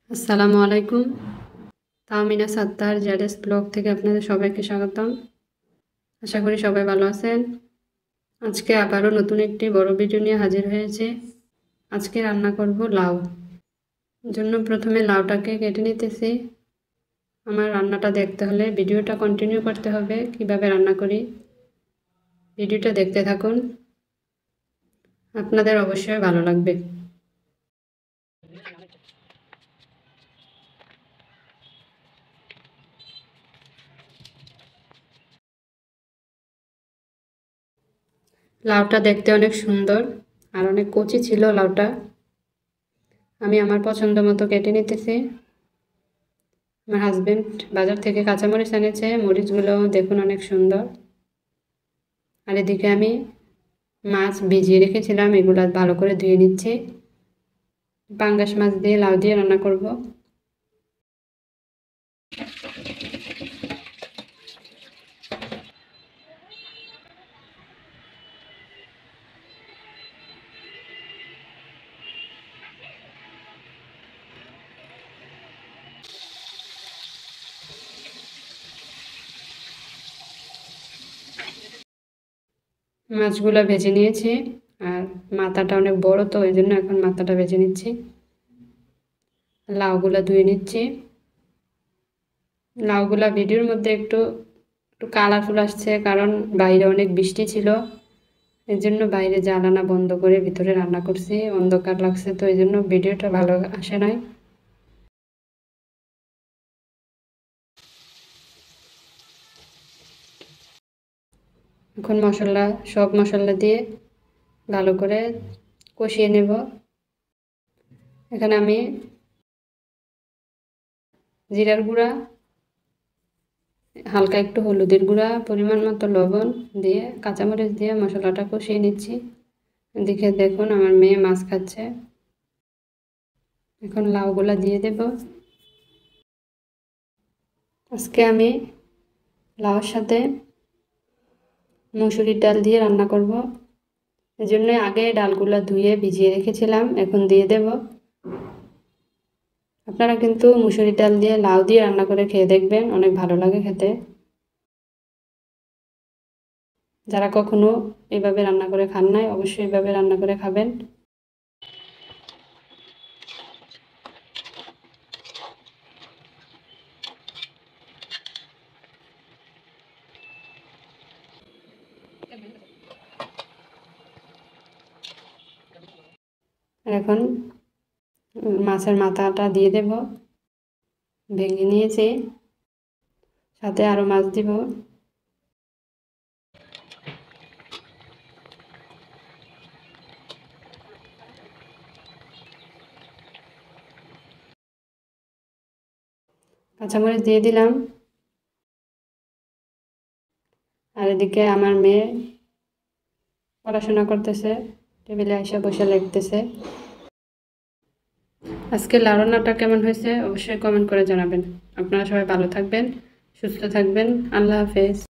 আসসালামু আলাইকুম। Tahmina Sattar ZS blog থেকে আপনাদের সবাইকে স্বাগতম। আশা করি সবাই ভালো আছেন। আজকে আবারও নতুন একটি বড় ভিডিও নিয়ে হাজির হয়েছে। আজকে রান্না করব লাউ। জন্য প্রথমে লাউটাকে কেটে নিতেছি। আমার রান্নাটা দেখতে হলে ভিডিওটা কন্টিনিউ করতে হবে। কিভাবে রান্না করি ভিডিওটা দেখতে থাকুন, আপনাদের অবশ্যই ভালো লাগবে। লাউটা দেখতে অনেক সুন্দর আর অনেক কচি ছিল লাউটা। আমি আমার পছন্দ মতো কেটে নিতেছি। আমার হাজবেন্ড বাজার থেকে কাঁচামরিচ এনেছে, মরিচগুলো দেখুন অনেক সুন্দর। আর এদিকে আমি মাছ ভিজিয়ে রেখেছিলাম, এগুলো ভালো করে ধুয়ে নিচ্ছি। পাঙ্গাস মাছ দিয়ে লাউ দিয়ে রান্না করব। মাছগুলো ভেজে নিয়েছি আর মাথাটা অনেক বড়, তো ওই জন্য এখন মাথাটা ভেজে নিচ্ছি। লাউগুলা ধুয়ে নিচ্ছি। লাউগুলা ভিডিওর মধ্যে একটু একটু কালারফুল আসছে, কারণ বাইরে অনেক বৃষ্টি ছিল। এই জন্য বাইরে জ্বালানা বন্ধ করে ভিতরে রান্না করছি, অন্ধকার লাগছে, তো এই জন্য ভিডিওটা ভালো আসে নাই। এখন সব মশলা দিয়ে ভালো করে কষিয়ে নেব। এখানে আমি জিরার গুঁড়া, হালকা একটু হলুদের গুঁড়া, পরিমাণ মতো লবণ দিয়ে কাঁচামরিচ দিয়ে মশলাটা কষিয়ে নিচ্ছি। এদিকে দেখুন আমার মেয়ে মাছ খাচ্ছে। এখন লাউগুলা দিয়ে দেব। আজকে আমি লাউর সাথে মুসুরির ডাল দিয়ে রান্না করব। এই জন্য আগে ডালগুলা ধুয়ে ভিজিয়ে রেখেছিলাম, এখন দিয়ে দেব। আপনারা কিন্তু মুসুরির ডাল দিয়ে লাউ দিয়ে রান্না করে খেয়ে দেখবেন, অনেক ভালো লাগে খেতে। যারা কখনো এভাবে রান্না করে খান নাই, অবশ্যই এভাবে রান্না করে খাবেন। এখন মাছের মাথাটা দিয়ে দেব, ভেঙে নিয়েছি, সাথে আরও মাছ দিব। কাঁচামরিচ দিয়ে দিলাম। আর এদিকে আমার মেয়ে পড়াশোনা করতেছে, টেবিলে এসে বসে লিখতেছে। আজকে লাউ রান্নাটা কেমন হয়েছে অবশ্যই কমেন্ট করে জানাবেন। আপনারা সবাই ভালো থাকবেন, সুস্থ থাকবেন। আল্লাহ হাফেজ।